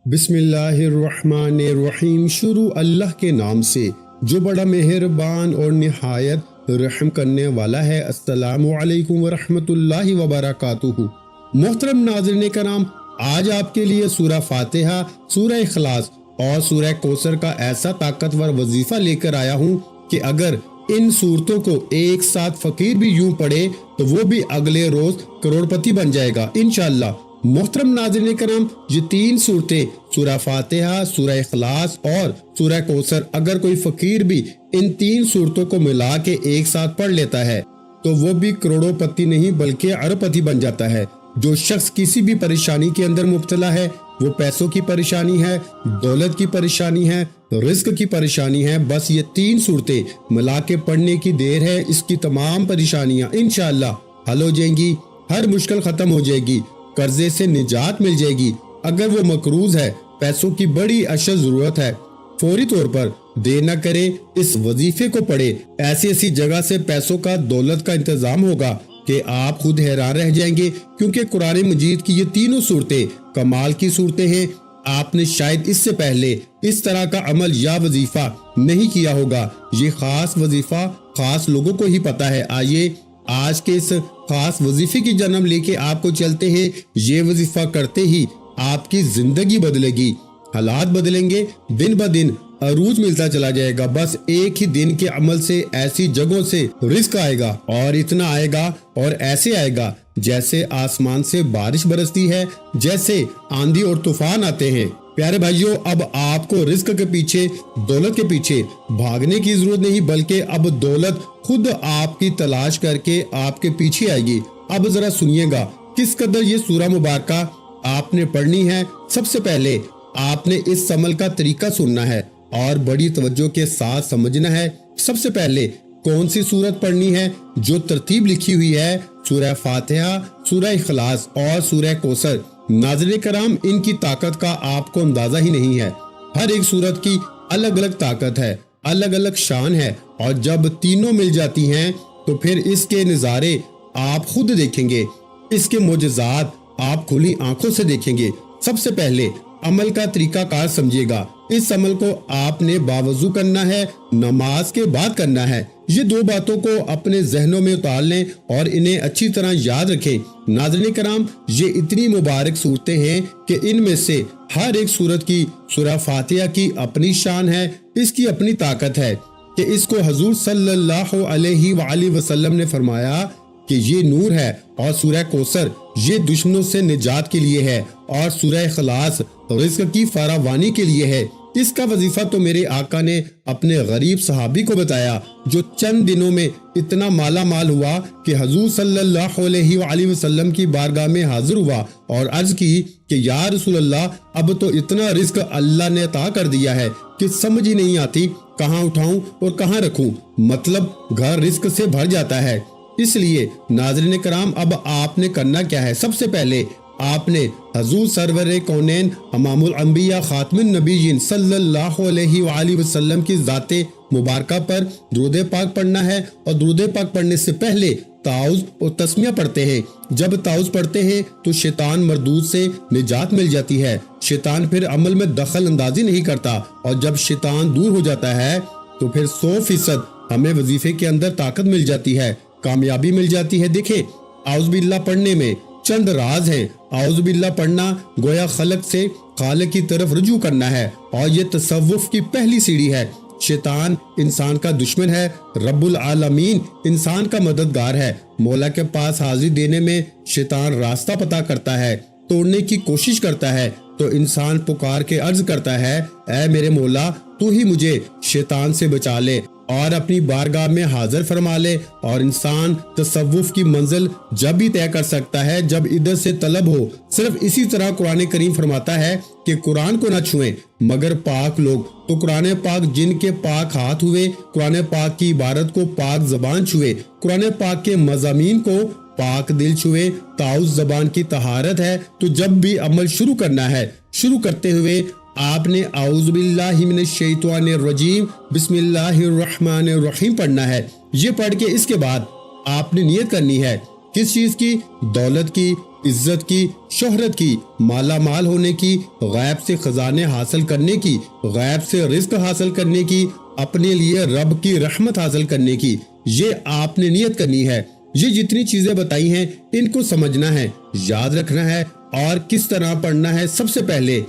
بسم اللہ الرحمن الرحیم۔ شروع اللہ کے نام سے جو بڑا مہربان اور نہایت رحم کرنے والا ہے۔ السلام علیکم ورحمۃ اللہ وبرکاتہ۔ محترم ناظرین کرام، آج آپ کے لیے سورہ فاتحہ، سورہ اخلاص اور سورہ کوثر کا ایسا طاقتور وظیفہ لے کر آیا ہوں کہ اگر ان صورتوں کو ایک ساتھ فقیر بھی یوں پڑھے تو وہ بھی اگلے روز کروڑ پتی بن جائے گا انشاءاللہ۔ محترم ناظرین کرام، یہ تین صورتیں سورہ فاتحہ، سورہ اخلاص اور سورہ کوثر، اگر کوئی فقیر بھی ان تین صورتوں کو ملا کے ایک ساتھ پڑھ لیتا ہے تو وہ بھی کروڑوں پتی نہیں بلکہ ارب پتی بن جاتا ہے۔ جو شخص کسی بھی پریشانی کے اندر مبتلا ہے، وہ پیسوں کی پریشانی ہے، دولت کی پریشانی ہے، رزق کی پریشانی ہے، بس یہ تین صورتیں ملا کے پڑھنے کی دیر ہے، اس کی تمام پریشانیاں انشاءاللہ حل ہو جائیں گی، ہر مشکل ختم ہو جائے گی، قرضے سے نجات مل جائے گی۔ اگر وہ مقروض ہے، پیسوں کی بڑی اشد ضرورت ہے، فوری طور پر دیر نہ کرے، اس وظیفے کو پڑھے۔ ایسی جگہ سے پیسوں کا، دولت کا انتظام ہوگا کہ آپ خود حیران رہ جائیں گے، کیونکہ قرآن مجید کی یہ تینوں صورتیں کمال کی صورتیں ہیں۔ آپ نے شاید اس سے پہلے اس طرح کا عمل یا وظیفہ نہیں کیا ہوگا۔ یہ خاص وظیفہ خاص لوگوں کو ہی پتا ہے۔ آئیے آج کے اس خاص وظیفے کی جنم لے کے آپ کو چلتے ہیں۔ یہ وظیفہ کرتے ہی آپ کی زندگی بدلے گی، حالات بدلیں گے، دن بہ دن عروج ملتا چلا جائے گا۔ بس ایک ہی دن کے عمل سے ایسی جگہوں سے رزق آئے گا، اور اتنا آئے گا اور ایسے آئے گا جیسے آسمان سے بارش برستی ہے، جیسے آندھی اور طوفان آتے ہیں۔ پیارے بھائیوں، اب آپ کو رزق کے پیچھے، دولت کے پیچھے بھاگنے کی ضرورت نہیں، بلکہ اب دولت خود آپ کی تلاش کر کے آپ کے پیچھے آئے گی۔ اب ذرا سنیے گا کس قدر یہ سورہ مبارکہ آپ نے پڑھنی ہے۔ سب سے پہلے آپ نے اس عمل کا طریقہ سننا ہے اور بڑی توجہ کے ساتھ سمجھنا ہے۔ سب سے پہلے کون سی سورت پڑھنی ہے؟ جو ترتیب لکھی ہوئی ہے، سورہ فاتحہ، سورہ اخلاص اور سورہ کوثر۔ ناظرین کرام، ان کی طاقت کا آپ کو اندازہ ہی نہیں ہے۔ ہر ایک سورت کی الگ الگ طاقت ہے، الگ الگ شان ہے، اور جب تینوں مل جاتی ہیں تو پھر اس کے نظارے آپ خود دیکھیں گے، اس کے معجزات آپ کھلی آنکھوں سے دیکھیں گے۔ سب سے پہلے عمل کا طریقہ کار سمجھیے گا۔ اس عمل کو آپ نے باوضو کرنا ہے، نماز کے بعد کرنا ہے۔ یہ دو باتوں کو اپنے ذہنوں میں اتار لیں اور انہیں اچھی طرح یاد رکھیں۔ ناظرین کرام، یہ اتنی مبارک صورتیں ہیں کہ ان میں سے ہر ایک صورت کی، سورہ فاتحہ کی اپنی شان ہے، اس کی اپنی طاقت ہے کہ اس کو حضور صلی اللہ علیہ وآلہ وسلم نے فرمایا کہ یہ نور ہے، اور سورہ کوثر یہ دشمنوں سے نجات کے لیے ہے، اور سورہ اخلاص رزق کی فراوانی کے لیے ہے۔ اس کا وظیفہ تو میرے آقا نے اپنے غریب صحابی کو بتایا، جو چند دنوں میں اتنا مالا مال ہوا کہ حضور صلی اللہ علیہ وآلہ وسلم کی بارگاہ میں حاضر ہوا اور عرض کی کہ یا رسول اللہ، اب تو اتنا رزق اللہ نے عطا کر دیا ہے کہ سمجھ ہی نہیں آتی کہاں اٹھاؤں اور کہاں رکھوں، مطلب گھر رزق سے بھر جاتا ہے۔ اس لیے ناظرین کرام، اب آپ نے کرنا کیا ہے؟ سب سے پہلے آپ نے حضور سرور کونین، امام الانبیاء، خاتم النبیین صلی اللہ علیہ وآلہ وسلم کی ذات مبارکہ پر درود پاک پڑھنا ہے، اور درود پاک پڑھنے سے پہلے تعوذ اور تسمیہ پڑھتے ہیں۔ جب تعوذ پڑھتے ہیں تو شیطان مردود سے نجات مل جاتی ہے، شیطان پھر عمل میں دخل اندازی نہیں کرتا، اور جب شیطان دور ہو جاتا ہے تو پھر 100% ہمیں وظیفے کے اندر طاقت مل جاتی ہے، کامیابی مل جاتی ہے۔ دیکھیں، اعوذ باللہ پڑھنے میں چند راز ہیں۔ اعوذ باللہ پڑھنا گویا خلق سے خالق کی طرف رجوع کرنا ہے، اور یہ تصوف کی پہلی سیڑھی ہے۔ شیطان انسان کا دشمن ہے، رب العالمین انسان کا مددگار ہے۔ مولا کے پاس حاضری دینے میں شیطان راستہ پتا کرتا ہے، توڑنے کی کوشش کرتا ہے، تو انسان پکار کے عرض کرتا ہے، اے میرے مولا، تو ہی مجھے شیطان سے بچا لے اور اپنی بارگاہ میں حاضر فرما لے۔ اور انسان تصوف کی منزل جب ہی طے کر سکتا ہے جب ادھر سے طلب ہو۔ صرف اسی طرح قرآن کریم فرماتا ہے کہ قرآن کو نہ چھوئیں مگر پاک لوگ، تو قرآن پاک جن کے پاک ہاتھ ہوئے، قرآن پاک کی عبارت کو پاک زبان چھوئے، قرآن پاک کے مضامین کو پاک دل چھوئے۔ تعوذ زبان کی طہارت ہے، تو جب بھی عمل شروع کرنا ہے، شروع کرتے ہوئے آپ نے اعوذ باللہ من الشیطان الرجیم بسم اللہ الرحمن الرحیم پڑھنا ہے۔ یہ پڑھ کے اس کے بعد آپ نے نیت کرنی ہے کس چیز کی؟ دولت کی، عزت کی، شہرت کی، مالا مال ہونے کی، غیب سے خزانے حاصل کرنے کی، غیب سے رزق حاصل کرنے کی، اپنے لیے رب کی رحمت حاصل کرنے کی۔ یہ آپ نے نیت کرنی ہے۔ یہ جتنی چیزیں بتائی ہیں ان کو سمجھنا ہے، یاد رکھنا ہے اور کس طرح پڑھنا ہے۔ سب سے پہلے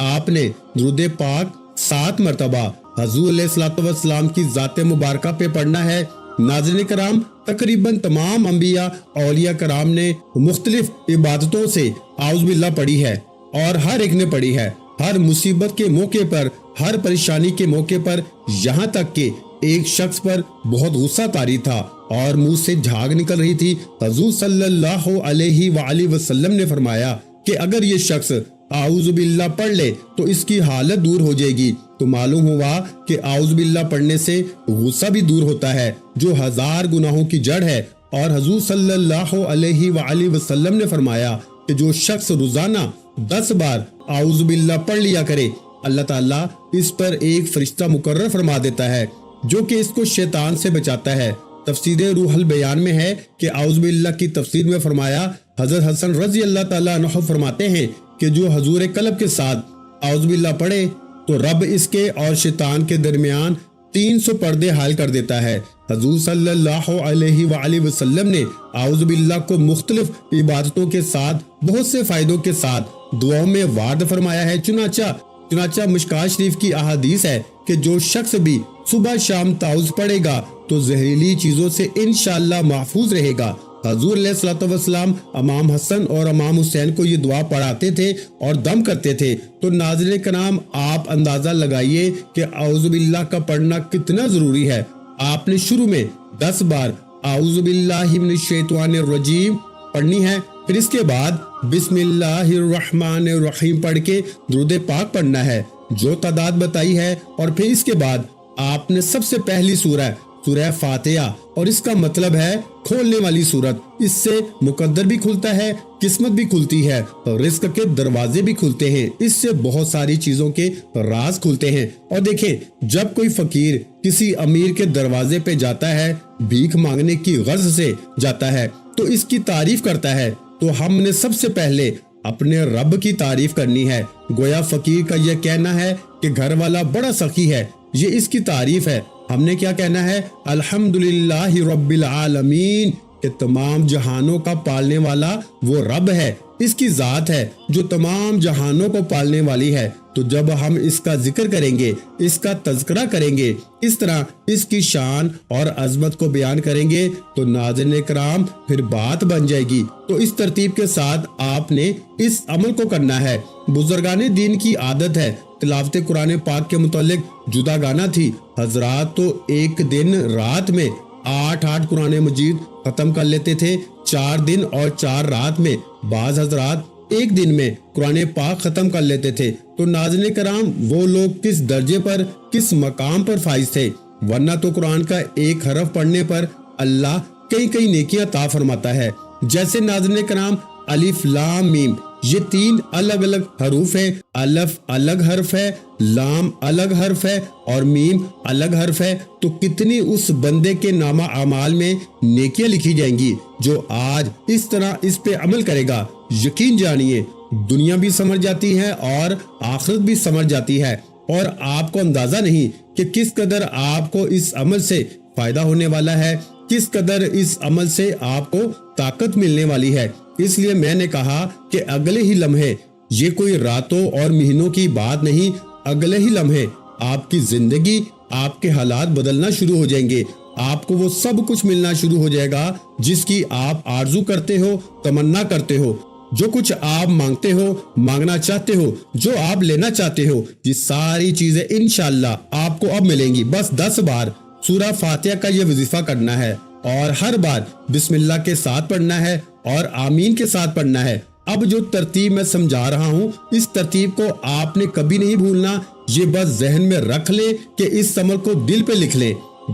آپ نے درود پاک 7 مرتبہ حضور علیہ الصلوۃ والسلام کی ذات مبارکہ پہ پڑھنا ہے۔ ناظرین کرام، تقریباً تمام انبیاء اولیاء کرام نے مختلف عبادتوں سے اعوذ باللہ پڑھی ہے، اور ہر ایک نے پڑھی ہے، ہر مصیبت کے موقع پر، ہر پریشانی کے موقع پر، یہاں تک کہ ایک شخص پر بہت غصہ طاری تھا اور منہ سے جھاگ نکل رہی تھی۔ حضور صلی اللہ علیہ وآلہ وسلم نے فرمایا کہ اگر یہ شخص اعوذ باللہ پڑھ لے تو اس کی حالت دور ہو جائے گی۔ تو معلوم ہوا کہ اعوذ باللہ پڑھنے سے غصہ بھی دور ہوتا ہے، جو 1000 گناہوں کی جڑ ہے۔ اور حضور صلی اللہ علیہ وآلہ وسلم نے فرمایا کہ جو شخص روزانہ 10 بار اعوذ باللہ پڑھ لیا کرے، اللہ تعالیٰ اس پر ایک فرشتہ مقرر فرما دیتا ہے جو کہ اس کو شیطان سے بچاتا ہے۔ تفسیر روح البیان میں ہے کہ اعوذ باللہ کی تفسیر میں فرمایا، حضرت حسن رضی اللہ تعالیٰ عنہ فرماتے ہیں کہ جو حضور قلب کے ساتھ اعوذ باللہ پڑھے تو رب اس کے اور شیطان کے درمیان 300 پردے حائل کر دیتا ہے۔ حضور صلی اللہ علیہ وآلہ وسلم نے اعوذ باللہ کو مختلف عبادتوں کے ساتھ بہت سے فائدوں کے ساتھ دعاؤں میں وارد فرمایا ہے۔ چنانچہ مشکات شریف کی احادیث ہے کہ جو شخص بھی صبح شام تعوذ پڑھے گا تو زہریلی چیزوں سے انشاءاللہ محفوظ رہے گا۔ حضور علیہ الصلوۃ والسلام امام حسن اور امام حسین کو یہ دعا پڑھاتے تھے اور دم کرتے تھے۔ تو ناظرین کرام، آپ اندازہ لگائیے کہ اعوذ باللہ کا پڑھنا کتنا ضروری ہے۔ آپ نے شروع میں 10 بار اعوذ باللہ من الشیطان الرجیم پڑھنی ہے، پھر اس کے بعد بسم اللہ الرحمن الرحیم پڑھ کے درود پاک پڑھنا ہے جو تعداد بتائی ہے، اور پھر اس کے بعد آپ نے سب سے پہلی سورہ فاتحہ، اور اس کا مطلب ہے کھولنے والی سورت۔ اس سے مقدر بھی کھلتا ہے، قسمت بھی کھلتی ہے، رزق کے دروازے بھی کھلتے ہیں، اس سے بہت ساری چیزوں کے راز کھلتے ہیں۔ اور دیکھیں، جب کوئی فقیر کسی امیر کے دروازے پہ جاتا ہے، بھیک مانگنے کی غرض سے جاتا ہے، تو اس کی تعریف کرتا ہے، تو ہم نے سب سے پہلے اپنے رب کی تعریف کرنی ہے۔ گویا فقیر کا یہ کہنا ہے کہ گھر والا بڑا سخی ہے، یہ اس کی تعریف ہے۔ ہم نے کیا کہنا ہے؟ الحمدللہ رب العالمین، کہ تمام جہانوں کا پالنے والا وہ رب ہے، اس کی ذات ہے جو تمام جہانوں کو پالنے والی ہے۔ تو جب ہم اس کا ذکر کریں گے، اس کا تذکرہ کریں گے، اس طرح اس کی شان اور عظمت کو بیان کریں گے، تو ناظرین کرام پھر بات بن جائے گی۔ تو اس ترتیب کے ساتھ آپ نے اس عمل کو کرنا ہے۔ بزرگان دین کی عادت ہے تلاوت قرآن پاک کے متعلق جدا گانا تھی۔ حضرات تو ایک دن رات میں 8 قرآن مجید ختم کر لیتے تھے، 4 دن اور 4 رات میں بعض حضرات ایک دن میں قرآن پاک ختم کر لیتے تھے۔ تو ناظرین کرام، وہ لوگ کس درجے پر، کس مقام پر فائز تھے، ورنہ تو قرآن کا ایک حرف پڑھنے پر اللہ کئی نیکیاں عطا فرماتا ہے۔ جیسے ناظرین کرام، الف لام میم، یہ 3 الگ الگ حروف ہیں۔ الف الگ حرف ہے، لام الگ حرف ہے، اور میم الگ حرف ہے۔ تو کتنی اس بندے کے نامہ اعمال میں نیکیاں لکھی جائیں گی جو آج اس طرح اس پہ عمل کرے گا۔ یقین جانیے، دنیا بھی سمجھ جاتی ہے اور آخرت بھی سمجھ جاتی ہے، اور آپ کو اندازہ نہیں کہ کس قدر آپ کو اس عمل سے فائدہ ہونے والا ہے، کس قدر اس عمل سے آپ کو طاقت ملنے والی ہے۔ اس لیے میں نے کہا کہ اگلے ہی لمحے، یہ کوئی راتوں اور مہینوں کی بات نہیں، اگلے ہی لمحے آپ کی زندگی، آپ کے حالات بدلنا شروع ہو جائیں گے۔ آپ کو وہ سب کچھ ملنا شروع ہو جائے گا جس کی آپ آرزو کرتے ہو، تمنا کرتے ہو۔ جو کچھ آپ مانگتے ہو، مانگنا چاہتے ہو، جو آپ لینا چاہتے ہو، یہ ساری چیزیں انشاءاللہ آپ کو اب ملیں گی۔ بس 10 بار سورہ فاتحہ کا یہ وظیفہ کرنا ہے، اور ہر بار بسم اللہ کے ساتھ پڑھنا ہے اور آمین کے ساتھ پڑھنا ہے۔ اب جو ترتیب میں سمجھا رہا ہوں، اس ترتیب کو آپ نے کبھی نہیں بھولنا، یہ بس ذہن میں رکھ لیں کہ اس عمل کو دل پہ لکھ لیں،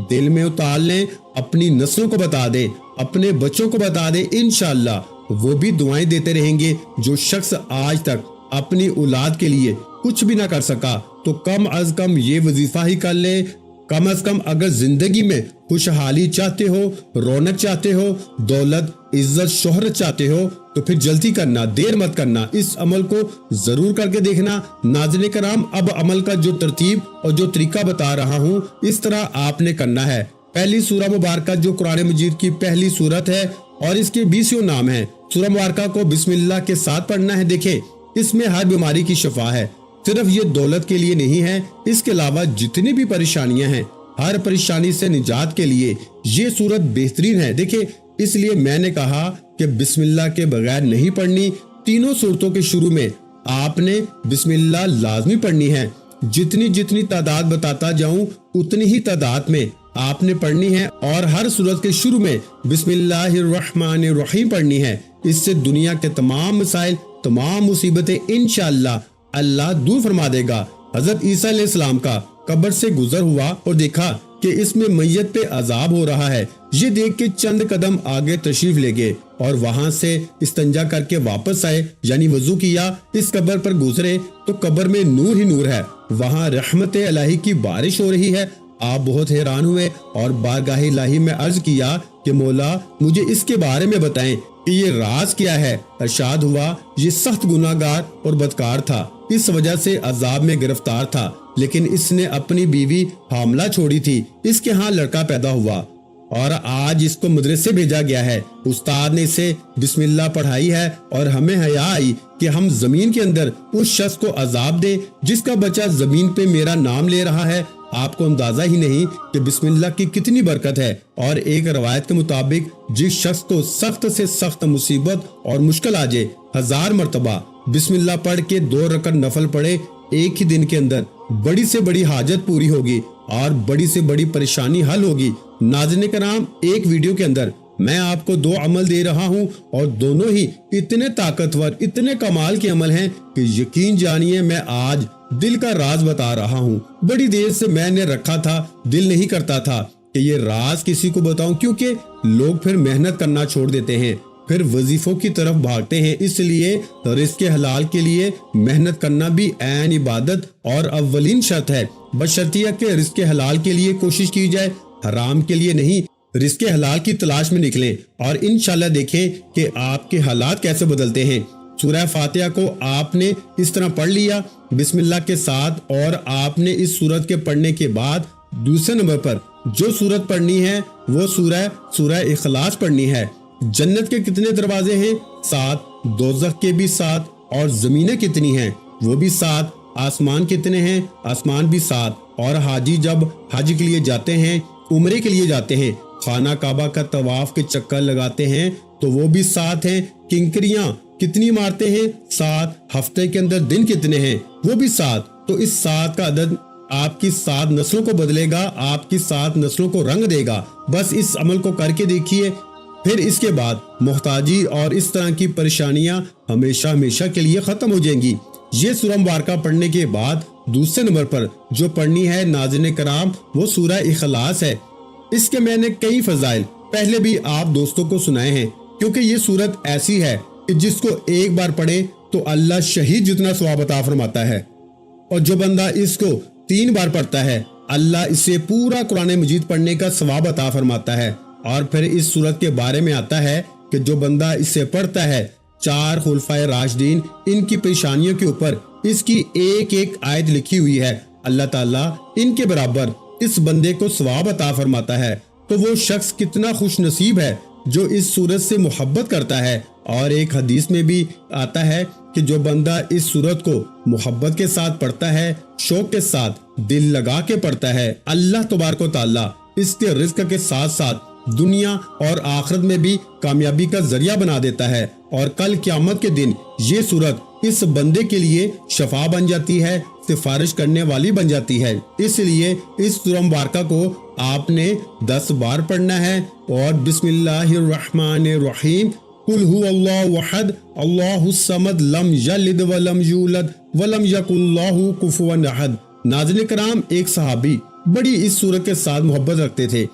دل میں اتار لیں، اپنی نسلوں کو بتا دیں، اپنے بچوں کو بتا دیں، انشاءاللہ وہ بھی دعائیں دیتے رہیں گے۔ جو شخص آج تک اپنی اولاد کے لیے کچھ بھی نہ کر سکا، تو کم از کم یہ وظیفہ ہی کر لے۔ کم از کم اگر زندگی میں خوشحالی چاہتے ہو، رونق چاہتے ہو، دولت، عزت شہرت چاہتے ہو تو پھر جلدی کرنا، دیر مت کرنا، اس عمل کو ضرور کر کے دیکھنا۔ ناظرین کرام، اب عمل کا جو ترتیب اور جو طریقہ بتا رہا ہوں اس طرح آپ نے کرنا ہے۔ پہلی سورہ مبارکہ جو قرآن مجید کی پہلی سورت ہے اور اس کے 20 نام ہیں، سورہ مبارکہ کو بسم اللہ کے ساتھ پڑھنا ہے۔ دیکھیں، اس میں ہر بیماری کی شفا ہے، صرف یہ دولت کے لیے نہیں ہے، اس کے علاوہ جتنی بھی پریشانیاں ہیں ہر پریشانی سے نجات کے لیے یہ سورت بہترین ہے۔ دیکھیں، اس لیے میں نے کہا کہ بسم اللہ کے بغیر نہیں پڑھنی۔ تینوں سورتوں کے شروع میں آپ نے بسم اللہ لازمی پڑھنی ہے۔ جتنی تعداد بتاتا جاؤں اتنی ہی تعداد میں آپ نے پڑھنی ہے، اور ہر سورت کے شروع میں بسم اللہ الرحمن الرحیم پڑھنی ہے۔ اس سے دنیا کے تمام مسائل، تمام مصیبتیں انشاءاللہ اللہ دور فرما دے گا۔ حضرت عیسیٰ علیہ السلام کا قبر سے گزر ہوا اور دیکھا کہ اس میں میت پہ عذاب ہو رہا ہے، یہ دیکھ کے چند قدم آگے تشریف لے گئے اور وہاں سے استنجا کر کے واپس آئے، یعنی وضو کیا، اس قبر پر گزرے تو قبر میں نور ہی نور ہے، وہاں رحمت الہی کی بارش ہو رہی ہے۔ آپ بہت حیران ہوئے اور بارگاہ الہی میں عرض کیا کہ مولا مجھے اس کے بارے میں بتائیں کہ یہ راز کیا ہے۔ ارشاد ہوا یہ سخت گناہگار اور بدکار تھا، اس وجہ سے عذاب میں گرفتار تھا، لیکن اس نے اپنی بیوی حاملہ چھوڑی تھی، اس کے ہاں لڑکا پیدا ہوا اور آج اس کو مدرسے بھیجا گیا ہے، استاد نے اسے بسم اللہ پڑھائی ہے اور ہمیں حیا آئی کہ ہم زمین کے اندر اس شخص کو عذاب دیں جس کا بچہ زمین پہ میرا نام لے رہا ہے۔ آپ کو اندازہ ہی نہیں کہ بسم اللہ کی کتنی برکت ہے۔ اور ایک روایت کے مطابق جس شخص کو سخت سے سخت مصیبت اور مشکل آ جائے 1000 مرتبہ بسم اللہ پڑھ کے 2 رکعت نفل پڑھے ایک ہی دن کے اندر، بڑی سے بڑی حاجت پوری ہوگی اور بڑی سے بڑی پریشانی حل ہوگی۔ ناظرین کرام، ایک ویڈیو کے اندر میں آپ کو 2 عمل دے رہا ہوں اور دونوں ہی اتنے طاقتور، اتنے کمال کے عمل ہیں کہ یقین جانیے میں آج دل کا راز بتا رہا ہوں۔ بڑی دیر سے میں نے رکھا تھا، دل نہیں کرتا تھا کہ یہ راز کسی کو بتاؤں، کیونکہ لوگ پھر محنت کرنا چھوڑ دیتے ہیں، پھر وظیفوں کی طرف بھاگتے ہیں۔ اس لیے رزق حلال کے لیے محنت کرنا بھی عین عبادت اور اولین شرط ہے، بشرطیہ کہ رزق حلال کے لیے کوشش کی جائے، حرام کے لیے نہیں۔ رزق حلال کی تلاش میں نکلیں اور انشاءاللہ دیکھیں کہ آپ کے حالات کیسے بدلتے ہیں۔ سورہ فاتحہ کو آپ نے اس طرح پڑھ لیا بسم اللہ کے ساتھ، اور آپ نے اس سورت کے پڑھنے کے بعد دوسرے نمبر پر جو سورت پڑھنی ہے وہ سورہ اخلاص پڑھنی ہے۔ جنت کے کتنے دروازے ہیں؟ 7، دوزخ کے بھی 7، اور زمینیں کتنی ہیں؟ وہ بھی 7، آسمان کتنے ہیں؟ آسمان بھی 7، اور حاجی جب حج کے لیے جاتے ہیں، عمرے کے لیے جاتے ہیں، خانہ کعبہ کا طواف کے چکر لگاتے ہیں تو وہ بھی 7 ہیں۔ کنکریاں کتنی مارتے ہیں؟ 7۔ ہفتے کے اندر دن کتنے ہیں؟ وہ بھی 7۔ تو اس 7 کا عدد آپ کی 7 نسلوں کو بدلے گا، آپ کی 7 نسلوں کو رنگ دے گا۔ بس اس عمل کو کر کے دیکھیے، پھر اس کے بعد محتاجی اور اس طرح کی پریشانیاں ہمیشہ ہمیشہ کے لیے ختم ہو جائیں گی۔ یہ سورہ مبارکہ پڑھنے کے بعد دوسرے نمبر پر جو پڑھنی ہے ناظرین کرام وہ سورہ اخلاص ہے۔ اس کے میں نے کئی فضائل پہلے بھی آپ دوستوں کو سنائے ہیں، کیونکہ یہ سورت ایسی ہے کہ جس کو ایک بار پڑھے تو اللہ شہید جتنا ثواب عطا فرماتا ہے، اور جو بندہ اس کو 3 بار پڑھتا ہے اللہ اسے پورا قرآن مجید پڑھنے کا ثواب عطا فرماتا ہے۔ اور پھر اس سورت کے بارے میں آتا ہے کہ جو بندہ اسے پڑھتا ہے 4 خلفائے راشدین ان کی پریشانیوں کے اوپر اس کی ایک ایک آیت لکھی ہوئی ہے، اللہ تعالیٰ ان کے برابر اس بندے کو ثواب عطا فرماتا ہے۔ تو وہ شخص کتنا خوش نصیب ہے جو اس سورت سے محبت کرتا ہے۔ اور ایک حدیث میں بھی آتا ہے کہ جو بندہ اس سورت کو محبت کے ساتھ پڑھتا ہے، شوق کے ساتھ دل لگا کے پڑھتا ہے، اللہ تبارک و تعالیٰ اس کے رزق کے ساتھ ساتھ دنیا اور آخرت میں بھی کامیابی کا ذریعہ بنا دیتا ہے، اور کل قیامت کے دن یہ سورت اس بندے کے لیے شفا بن جاتی ہے، سفارش کرنے والی بن جاتی ہے۔ اس لیے اس سورہ مبارکہ کو آپ نے 10 بار پڑھنا ہے، اور بسم اللہ الرحمن الرحیم، قل هو اللہ احد اللہ الصمد لم یلد ولم یولد ولم یکن لہ کفوا احد۔ ناظرین کرام، ایک صحابی بڑی اس سورت کے ساتھ محبت رکھتے تھے،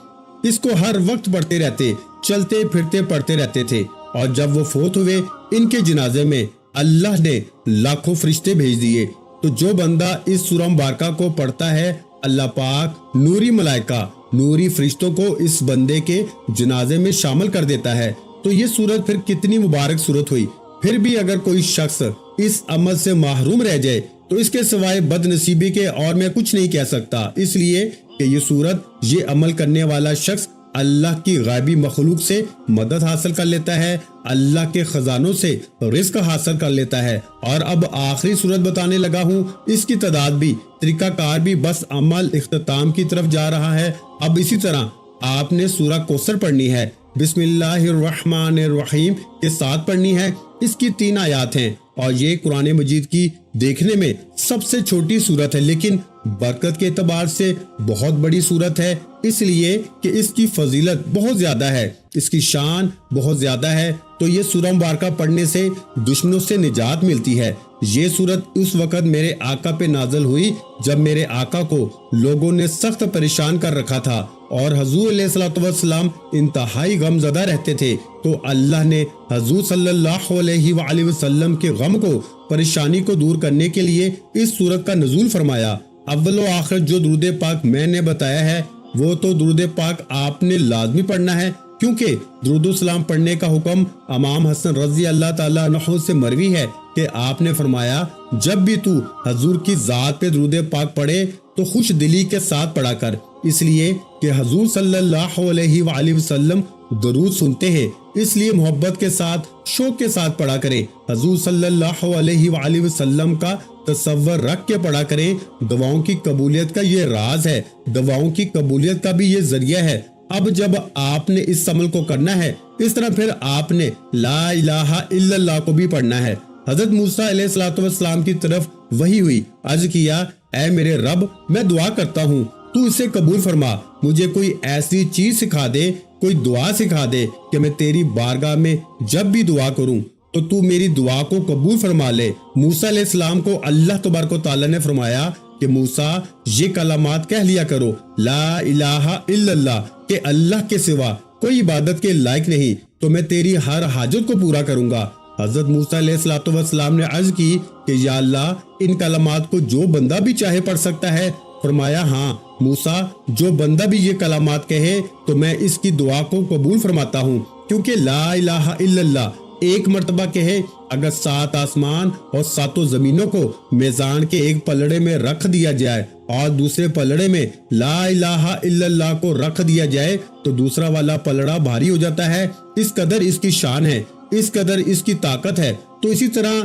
اس کو ہر وقت پڑھتے رہتے، چلتے پھرتے پڑھتے رہتے تھے، اور جب وہ فوت ہوئے ان کے جنازے میں اللہ نے لاکھوں فرشتے بھیج دیے۔ تو جو بندہ اس سورہ مبارکہ کو پڑھتا ہے اللہ پاک نوری ملائکہ، نوری فرشتوں کو اس بندے کے جنازے میں شامل کر دیتا ہے۔ تو یہ صورت پھر کتنی مبارک صورت ہوئی۔ پھر بھی اگر کوئی شخص اس عمل سے محروم رہ جائے تو اس کے سوائے بد نصیبی کے اور میں کچھ نہیں کہہ سکتا، اس لیے کہ یہ صورت یہ عمل کرنے والا شخص اللہ کی غیبی مخلوق سے مدد حاصل کر لیتا ہے، اللہ کے خزانوں سے رزق حاصل کر لیتا ہے۔ اور اب آخری صورت بتانے لگا ہوں، اس کی تعداد بھی، طریقہ کار بھی بس عمل اختتام کی طرف جا رہا ہے۔ اب اسی طرح آپ نے سورہ کوثر پڑھنی ہے، بسم اللہ الرحمن الرحیم کے ساتھ پڑھنی ہے۔ اس کی 3 آیات ہیں اور یہ قرآن مجید کی دیکھنے میں سب سے چھوٹی صورت ہے، لیکن برکت کے اعتبار سے بہت بڑی صورت ہے، اس لیے کہ اس کی فضیلت بہت زیادہ ہے، اس کی شان بہت زیادہ ہے۔ تو یہ سورہ مبارکہ پڑھنے سے دشمنوں سے نجات ملتی ہے۔ یہ سورت اس وقت میرے آقا پہ نازل ہوئی جب میرے آقا کو لوگوں نے سخت پریشان کر رکھا تھا اور حضور علیہ الصلوۃ والسلام انتہائی غم زدہ رہتے تھے، تو اللہ نے حضور صلی اللہ علیہ وآلہ وسلم کے غم کو، پریشانی کو دور کرنے کے لیے اس سورت کا نزول فرمایا۔ اول و آخر جو درود پاک میں نے بتایا ہے وہ تو درود پاک آپ نے لازمی پڑھنا ہے، کیونکہ درود و سلام پڑھنے کا حکم امام حسن رضی اللہ تعالیٰ عنہ سے مروی ہے کہ آپ نے فرمایا، جب بھی تو حضور کی ذات پہ درود پاک پڑھے تو خوش دلی کے ساتھ پڑھا کر، اس لیے کہ حضور صلی اللہ علیہ وآلہ وسلم درود سنتے ہیں، اس لیے محبت کے ساتھ، شوق کے ساتھ پڑھا کریں۔ حضور صلی اللہ علیہ وآلہ وسلم کا تصور رکھ کے پڑھا کریں۔ دعاؤں کی قبولیت کا یہ راز ہے، دعاؤں کی قبولیت کا بھی یہ ذریعہ ہے۔ اب جب آپ نے اس عمل کو کرنا ہے، اس طرح پھر آپ نے لا الہ الا اللہ کو بھی پڑھنا ہے۔ حضرت موسیٰ علیہ السلام کی طرف وحی ہوئی، عرض کیا، اے میرے رب، میں دعا کرتا ہوں، تو اسے قبول فرما، مجھے کوئی ایسی چیز سکھا دے، کوئی دعا سکھا دے کہ میں تیری بارگاہ میں جب بھی دعا کروں تو تو میری دعا کو قبول فرما لے۔ موسیٰ علیہ السلام کو اللہ تبارک و تعالیٰ نے فرمایا کہ موسیٰ یہ کلمات کہہ لیا کرو، لا الہ الا اللہ، کہ اللہ کے سوا کوئی عبادت کے لائق نہیں، تو میں تیری ہر حاجت کو پورا کروں گا۔ حضرت موسیٰ علیہ السلام نے عرض کی کہ یا اللہ، ان کلمات کو جو بندہ بھی چاہے پڑھ سکتا ہے؟ فرمایا ہاں موسیٰ، جو بندہ بھی یہ کلمات کہے تو میں اس کی دعا کو قبول فرماتا ہوں، کیونکہ لا الہ الا اللہ ایک مرتبہ کہے، اگر 7 آسمان اور 7 زمینوں کو میزان کے ایک پلڑے میں رکھ دیا جائے اور دوسرے پلڑے میں لا الہ الا اللہ کو رکھ دیا جائے تو دوسرا والا پلڑا بھاری ہو جاتا ہے، اس قدر اس کی شان ہے، اس قدر اس کی طاقت ہے۔ تو اسی طرح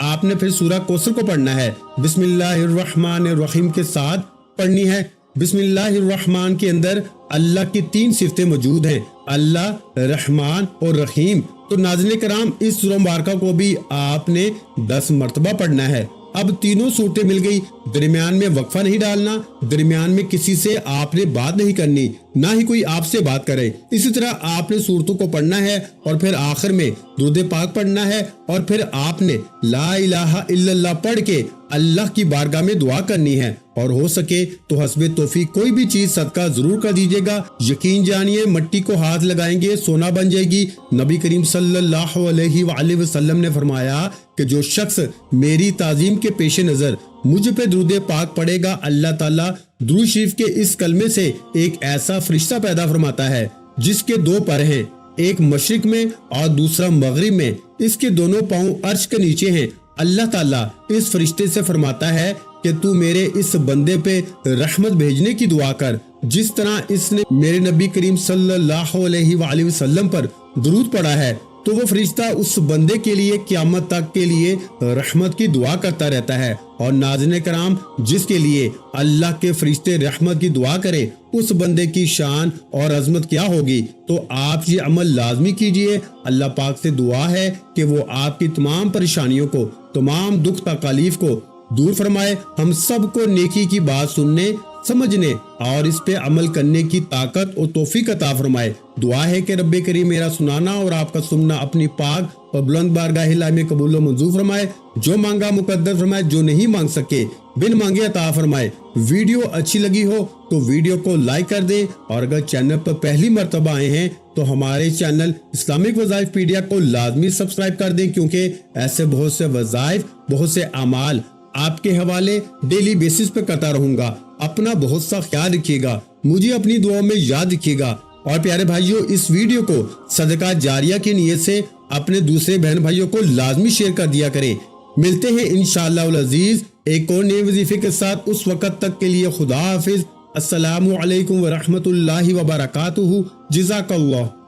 آپ نے پھر سورہ کوثر کو پڑھنا ہے، بسم اللہ الرحمن الرحیم کے ساتھ پڑھنی ہے۔ بسم اللہ الرحمن کے اندر اللہ کی 3 صفتیں موجود ہیں، اللہ، رحمان اور رحیم۔ تو ناظرین کرام، اس سورہ مبارکہ کو بھی آپ نے 10 مرتبہ پڑھنا ہے۔ اب تینوں صورتیں مل گئی، درمیان میں وقفہ نہیں ڈالنا، درمیان میں کسی سے آپ نے بات نہیں کرنی، نہ ہی کوئی آپ سے بات کرے۔ اسی طرح آپ نے صورتوں کو پڑھنا ہے اور پھر آخر میں درود پاک پڑھنا ہے اور پھر آپ نے لا الہ الا اللہ پڑھ کے اللہ کی بارگاہ میں دعا کرنی ہے، اور ہو سکے تو حسب توفیق کوئی بھی چیز صدقہ ضرور کر دیجیے گا۔ یقین جانیے، مٹی کو ہاتھ لگائیں گے سونا بن جائے گی۔ نبی کریم صلی اللہ علیہ وآلہ وسلم نے فرمایا کہ جو شخص میری تعظیم کے پیش نظر مجھ پہ درود پاک پڑھے گا، اللہ تعالیٰ درود شریف کے اس کلمے سے ایک ایسا فرشتہ پیدا فرماتا ہے جس کے 2 پر ہیں، ایک مشرق میں اور دوسرا مغرب میں، اس کے دونوں پاؤں عرش کے نیچے ہیں۔ اللہ تعالیٰ اس فرشتے سے فرماتا ہے کہ تو میرے اس بندے پہ رحمت بھیجنے کی دعا کر، جس طرح اس نے میرے نبی کریم صلی اللہ علیہ وآلہ وسلم پر درود پڑھا ہے، تو وہ فرشتہ اس بندے کے لیے قیامت تک کے لیے رحمت کی دعا کرتا رہتا ہے۔ اور ناظرین کرام، جس کے لیے اللہ کے فرشتے رحمت کی دعا کرے، اس بندے کی شان اور عظمت کیا ہوگی۔ تو آپ یہ عمل لازمی کیجئے۔ اللہ پاک سے دعا ہے کہ وہ آپ کی تمام پریشانیوں کو، تمام دکھ تکالیف کو دور فرمائے، ہم سب کو نیکی کی بات سننے، سمجھنے اور اس پہ عمل کرنے کی طاقت اور توفیق عطا فرمائے۔ دعا ہے کہ رب کریم میرا سنانا اور آپ کا سننا اپنی پاک اور بلند بارگاہ الہی میں قبول و منظور فرمائے، جو مانگا مقدر فرمائے، جو نہیں مانگ سکے بن مانگے عطا فرمائے۔ ویڈیو اچھی لگی ہو تو ویڈیو کو لائک کر دیں، اور اگر چینل پر پہلی مرتبہ آئے ہیں تو ہمارے چینل اسلامک وظائف پیڈیا کو لازمی سبسکرائب کر دیں، کیونکہ ایسے بہت سے وظائف، بہت سے اعمال آپ کے حوالے ڈیلی بیسس پہ کرتا رہوں گا۔ اپنا بہت سا خیال رکھیے گا، مجھے اپنی دعاؤں میں یاد رکھیے گا۔ اور پیارے بھائیوں اس ویڈیو کو صدقہ جاریہ کی نیت سے اپنے دوسرے بہن بھائیوں کو لازمی شیئر کر دیا کریں۔ ملتے ہیں انشاءاللہ العزیز ایک اور نئے وظیفے کے ساتھ، اس وقت تک کے لیے خدا حافظ۔ السلام علیکم ورحمۃ اللہ وبرکاتہ۔ جزاک اللہ۔